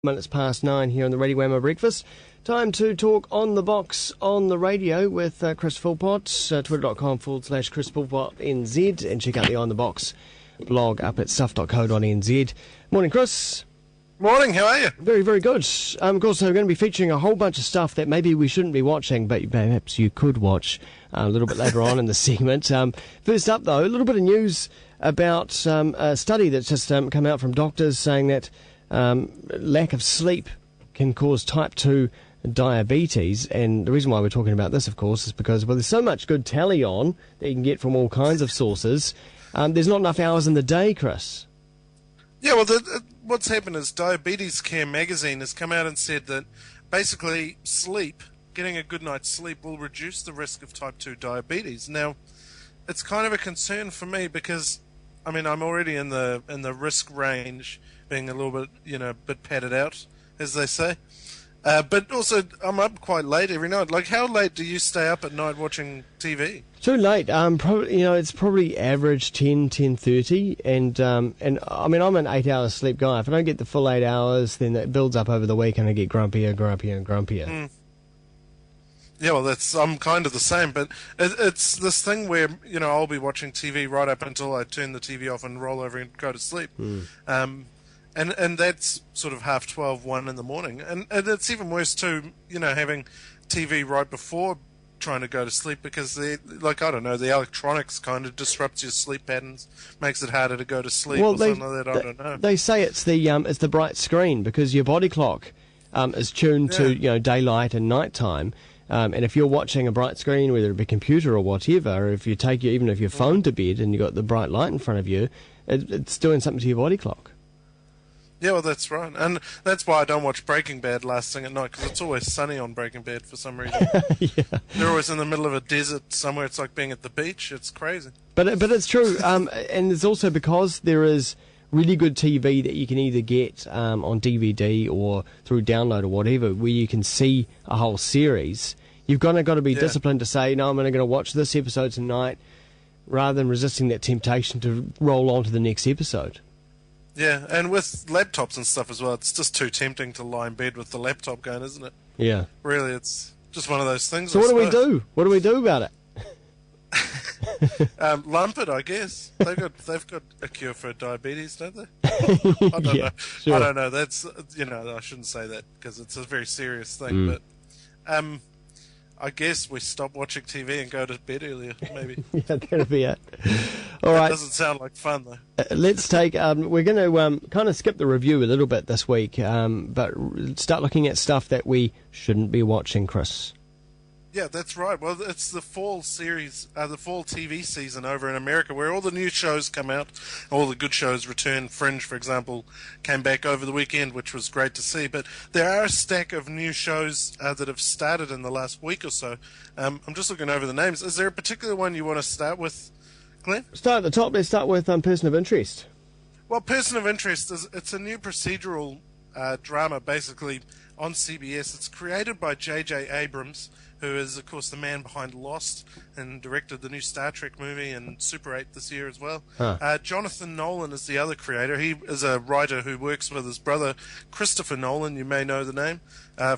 Minutes past 9 here on the Radio Wammo Breakfast. Time to talk on the box on the radio with Chris Philpott, twitter.com/Chris Philpott NZ, and check out the On the Box blog up at stuff.co.nz. Morning, Chris. Morning, how are you? Very, very good. Of course, we're going to be featuring a whole bunch of stuff that maybe we shouldn't be watching, but perhaps you could watch a little bit later on in the segment. First up, though, a little bit of news about a study that's just come out from doctors saying that lack of sleep can cause type 2 diabetes, and the reason why we're talking about this, of course, is because, well, there's so much good telly on that you can get from all kinds of sources. There's not enough hours in the day, Chris. Yeah, well, what's happened is Diabetes Care magazine has come out and said that basically sleep, getting a good night's sleep, will reduce the risk of type 2 diabetes. Now, it's kind of a concern for me because, I mean, I'm already in the risk range, being a little bit, bit padded out, as they say. But also, I'm up quite late every night. Like, how late do you stay up at night watching TV? Too late. Probably, it's probably average 10:30, and I mean, I'm an 8-hour sleep guy. If I don't get the full 8 hours, then it builds up over the week, and I get grumpier, and grumpier. Mm. Yeah, well, I'm kind of the same, but it's this thing where, I'll be watching TV right up until I turn the TV off and roll over and go to sleep. Mm. And that's sort of 12:30, 1 in the morning. And it's even worse too, having TV right before trying to go to sleep because the electronics kind of disrupts your sleep patterns, makes it harder to go to sleep or something like that. I don't know. They say it's the bright screen because your body clock is tuned to daylight and nighttime. And if you're watching a bright screen, whether it be a computer or whatever, or if you take even if your phone to bed and you've got the bright light in front of you, it's doing something to your body clock. Yeah, well, that's right. And that's why I don't watch Breaking Bad last thing at night, because it's always sunny on Breaking Bad for some reason. Yeah. They're always in the middle of a desert somewhere. It's like being at the beach. It's crazy. But it's true. And it's also because there is really good TV that you can either get on DVD or through download or whatever, where you can see a whole series. You've got to be disciplined to say, no, I'm only going to watch this episode tonight, rather than resisting that temptation to roll on to the next episode. Yeah, and with laptops and stuff as well, it's just too tempting to lie in bed with the laptop going, isn't it? Yeah. Really, it's just one of those things. So what do we do? What do we do about it? Lump it, I guess. They've got a cure for diabetes, don't they? I don't know. Sure. I don't know. That's I shouldn't say that because it's a very serious thing. But I guess we stop watching TV and go to bed earlier, maybe. Yeah, that'll be it. All right. Doesn't sound like fun, though. Let's take... we're going to kind of skip the review a little bit this week, but start looking at stuff that we shouldn't be watching, Chris. Yeah, that's right. Well, it's the fall series, the fall TV season over in America, where all the new shows come out, all the good shows return. Fringe, for example, came back over the weekend, which was great to see. But there are a stack of new shows that have started in the last week or so. I'm just looking over the names. Is there a particular one you want to start with, Glenn? Start at the top. Let's start with Person of Interest. Well, Person of Interest, it's a new procedural drama, basically, on CBS. It's created by J.J. Abrams, who is, of course, the man behind Lost and directed the new Star Trek movie and Super 8 this year as well. Jonathan Nolan is the other creator. He is a writer who works with his brother, Christopher Nolan. You may know the name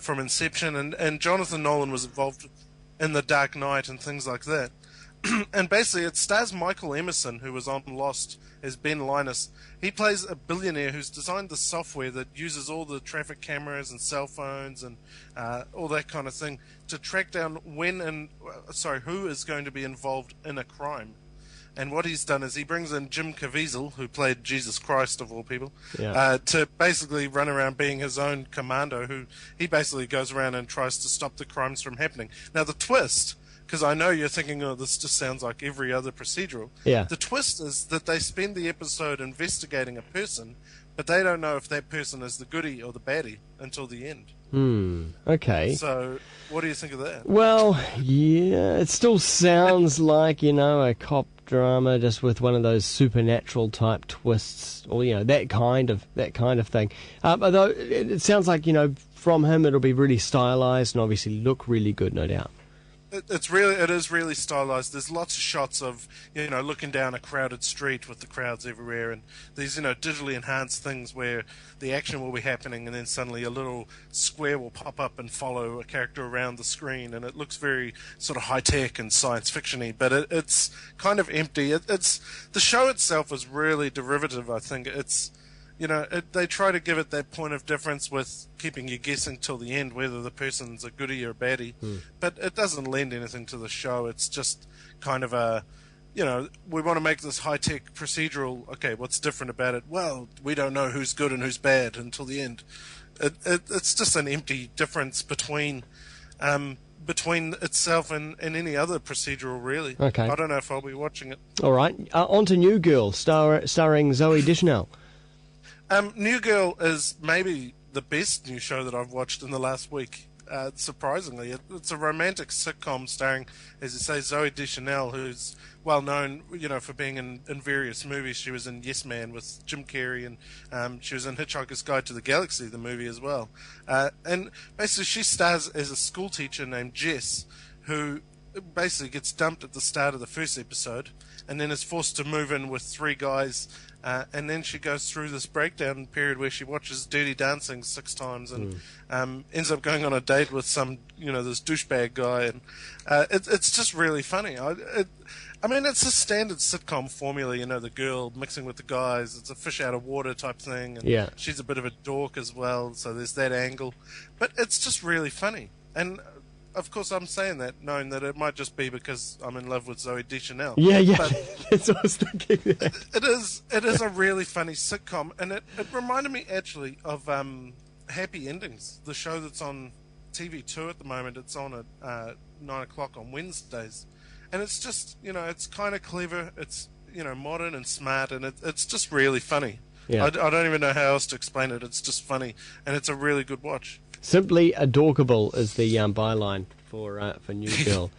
from Inception. And Jonathan Nolan was involved in The Dark Knight and things like that. And basically, it stars Michael Emerson, who was on Lost as Ben Linus. He plays a billionaire who's designed the software that uses all the traffic cameras and cell phones and all that kind of thing to track down who is going to be involved in a crime. And what he's done is he brings in Jim Caviezel, who played Jesus Christ of all people, to basically run around being his own commando, who he basically goes around and tries to stop the crimes from happening. Now, the twist, because I know you're thinking, oh, this just sounds like every other procedural. Yeah. The twist is that they spend the episode investigating a person, but they don't know if that person is the goodie or the baddie until the end. Okay. So, what do you think of that? Well, yeah, it still sounds like, a cop drama just with one of those supernatural type twists, or, that kind of thing. Although it sounds like, from him it'll be really stylized and obviously look really good, no doubt. It is really stylized. There's lots of shots of, looking down a crowded street with the crowds everywhere, and these, digitally enhanced things where the action will be happening and then suddenly a little square will pop up and follow a character around the screen, and it looks very sort of high-tech and science fiction-y, but it's kind of empty. It's the show itself is really derivative, I think. It's they try to give it that point of difference with keeping you guessing till the end whether the person's a goodie or a baddie, but it doesn't lend anything to the show. It's just kind of we want to make this high-tech procedural. Okay, what's different about it? Well, we don't know who's good and who's bad until the end. It's just an empty difference between itself and any other procedural, really. Okay. I don't know if I'll be watching it. All right. On to New Girl, starring Zooey Deschanel. New Girl is maybe the best new show that I've watched in the last week, surprisingly. It's a romantic sitcom starring, as you say, Zooey Deschanel, who's well known, for being in various movies. She was in Yes Man with Jim Carrey, and she was in Hitchhiker's Guide to the Galaxy, the movie as well. And basically she stars as a school teacher named Jess, who basically gets dumped at the start of the first episode and then is forced to move in with three guys. And then she goes through this breakdown period where she watches Dirty Dancing 6 times and ends up going on a date with some, this douchebag guy. And it's just really funny. I mean, it's a standard sitcom formula, the girl mixing with the guys. It's a fish out of water type thing. And she's a bit of a dork as well, so there's that angle. But it's just really funny. And of course, I'm saying that knowing that it might just be because I'm in love with Zooey Deschanel. Yeah. But That's what I was thinking. It is a really funny sitcom, and it reminded me actually of Happy Endings, the show that's on TV2 at the moment. It's on at 9 o'clock on Wednesdays, and it's just it's kind of clever. It's modern and smart, and it's just really funny. Yeah. I don't even know how else to explain it. It's just funny, and it's a really good watch. Simply adorkable is the byline for New Girl.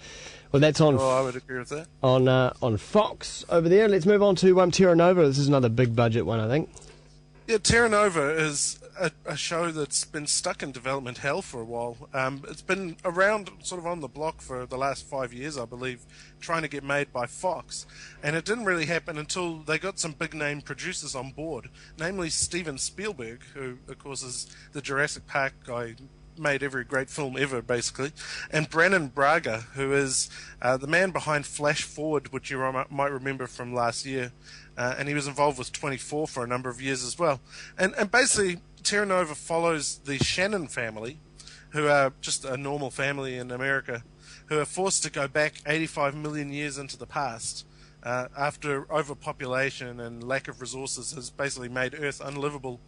Well, that's on. I would agree with that. On Fox over there. Let's move on to Terra Nova. This is another big budget one, I think. Yeah, Terra Nova is a show that's been stuck in development hell for a while. It's been around sort of on the block for the last 5 years, I believe, trying to get made by Fox. And it didn't really happen until they got some big-name producers on board, namely Steven Spielberg, who, of course, is the Jurassic Park guy, made every great film ever, basically, and Brannon Braga, who is the man behind Flash Forward, which you might remember from last year. And he was involved with 24 for a number of years as well. And basically, Terra Nova follows the Shannon family, who are just a normal family in America, who are forced to go back 85 million years into the past after overpopulation and lack of resources has basically made Earth unlivable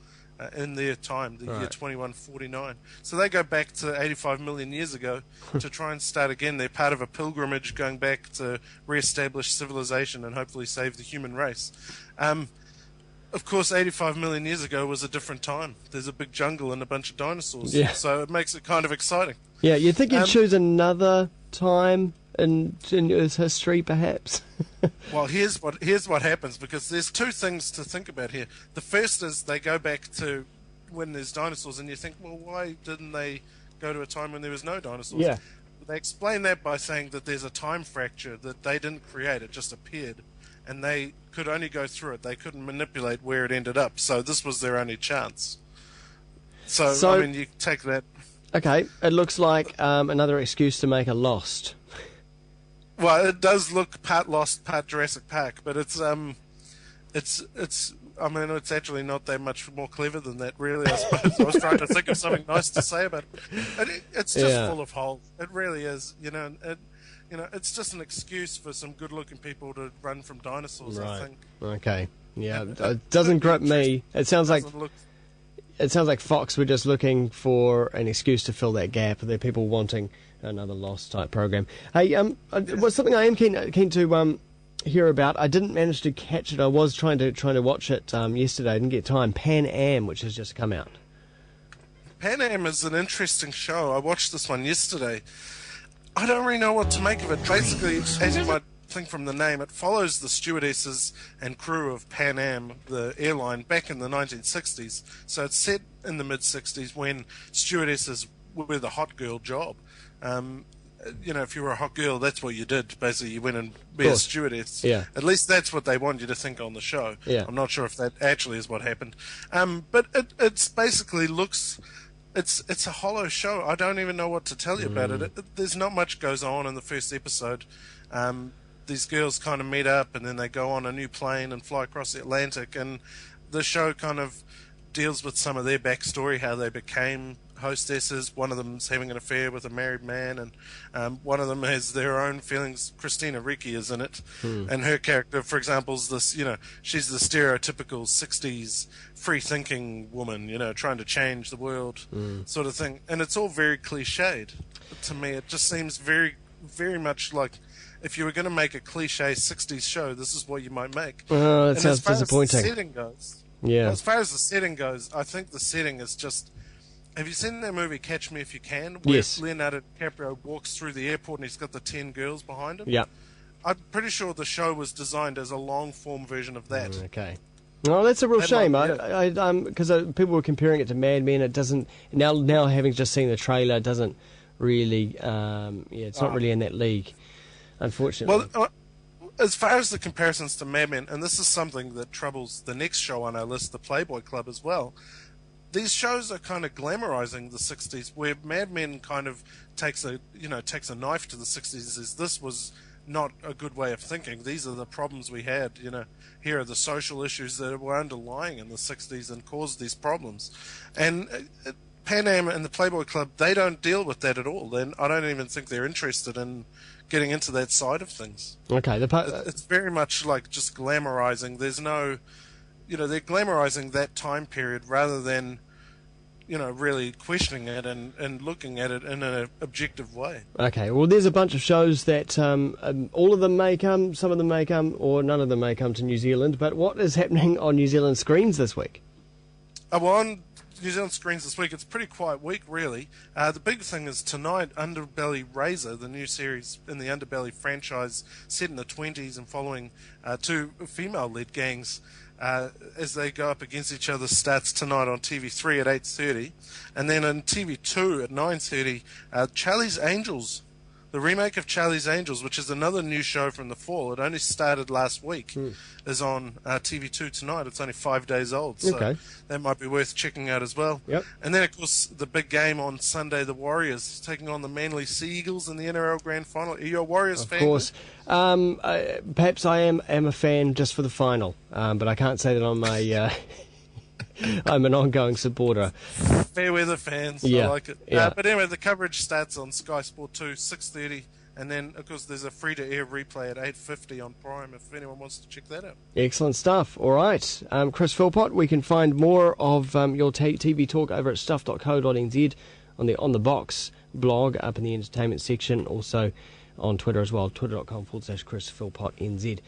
in their time, the year 2149. So they go back to 85 million years ago to try and start again. They're part of a pilgrimage going back to re-establish civilization and hopefully save the human race. Of course, 85 million years ago was a different time. There's a big jungle and a bunch of dinosaurs, so it makes it kind of exciting. Yeah, you'd think you'd choose another time in Earth's history, perhaps. Well, here's what happens, because there's two things to think about here. The first is they go back to when there's dinosaurs, and you think, well, why didn't they go to a time when there was no dinosaurs? Yeah. They explain that by saying that there's a time fracture that they didn't create, it just appeared, and they could only go through it. They couldn't manipulate where it ended up, so this was their only chance. So I mean, you take that. Okay, it looks like another excuse to make a Lost. Well, it does look part Lost, part Jurassic Park, but it's I mean, it's actually not that much more clever than that, really, I suppose. I was trying to think of something nice to say about it. It's just full of holes. It really is, it's just an excuse for some good-looking people to run from dinosaurs, I think. Okay. Yeah, it doesn't grip me. It sounds like Fox were just looking for an excuse to fill that gap. There are people wanting another Lost type program. Hey, was something I am keen to hear about. I didn't manage to catch it. I was trying to watch it yesterday. I didn't get time. Pan Am, which has just come out. Pan Am is an interesting show. I watched this one yesterday. I don't really know what to make of it. Basically, as you might think from the name, it follows the stewardesses and crew of Pan Am, the airline, back in the 1960s. So it's set in the mid-60s when stewardesses were the hot girl job. if you were a hot girl, that's what you did. Basically, you went and be a stewardess. Yeah. At least that's what they want you to think on the show. Yeah. I'm not sure if that actually is what happened. But it's basically looks. It's a hollow show. I don't even know what to tell you about it. There's not much goes on in the first episode. These girls kind of meet up, and then they go on a new plane and fly across the Atlantic. And the show kind of deals with some of their backstory, how they became hostesses. One of them's having an affair with a married man, and one of them has their own feelings. Christina Ricci is in it, and her character, for example, is this, she's the stereotypical 60s free-thinking woman, trying to change the world sort of thing. And it's all very cliched. To me, it just seems very, very much like if you were going to make a cliche 60s show, this is what you might make. Oh, that sounds disappointing. As the setting goes, yeah. As far as the setting goes, I think the setting is just... Have you seen that movie Catch Me If You Can? Where Yes. Leonardo DiCaprio walks through the airport and he's got the 10 girls behind him? Yeah. I'm pretty sure the show was designed as a long-form version of that. Okay. Well, that's a real shame. Might, Because people were comparing it to Mad Men. It doesn't... Now having just seen the trailer, it doesn't really... it's not really in that league, unfortunately. Well, as far as the comparisons to Mad Men, and this is something that troubles the next show on our list, the Playboy Club, as well... These shows are kind of glamorizing the 60s, where Mad Men kind of takes a knife to the 60s. As this was not a good way of thinking. These are the problems we had. Here are the social issues that were underlying in the 60s and caused these problems. And Pan Am and the Playboy Club, they don't deal with that at all. Then I don't even think they're interested in getting into that side of things. Okay, it's very much like just glamorizing. There's no... they're glamorizing that time period rather than, really questioning it and looking at it in an objective way. Okay, well, there's a bunch of shows that all of them may come, some of them may come, or none of them may come to New Zealand. But what is happening on New Zealand screens this week? On New Zealand screens this week, it's a pretty quiet week, really. The big thing is tonight, Underbelly Razor, the new series in the Underbelly franchise, set in the 20s and following two female-led gangs as they go up against each other, starts tonight on TV3 at 8:30. And then on TV2 at 9:30, Charlie's Angels, the remake of Charlie's Angels, which is another new show from the fall. It only started last week, is on TV2 tonight. It's only 5 days old, so that might be worth checking out as well. Yep. And then, of course, the big game on Sunday, the Warriors taking on the Manly Sea Eagles in the NRL Grand Final. Are you a Warriors fan? Of course. Perhaps I am a fan just for the final, but I can't say that I'm I'm an ongoing supporter. Fair weather fans, yeah. I like it. Yeah. But anyway, the coverage starts on Sky Sport 2, 6:30, and then, of course, there's a free-to-air replay at 8:50 on Prime if anyone wants to check that out. Excellent stuff. All right. Chris Philpott, we can find more of your TV talk over at stuff.co.nz on the Box blog up in the entertainment section, also on Twitter as well, twitter.com/Chris Philpott NZ.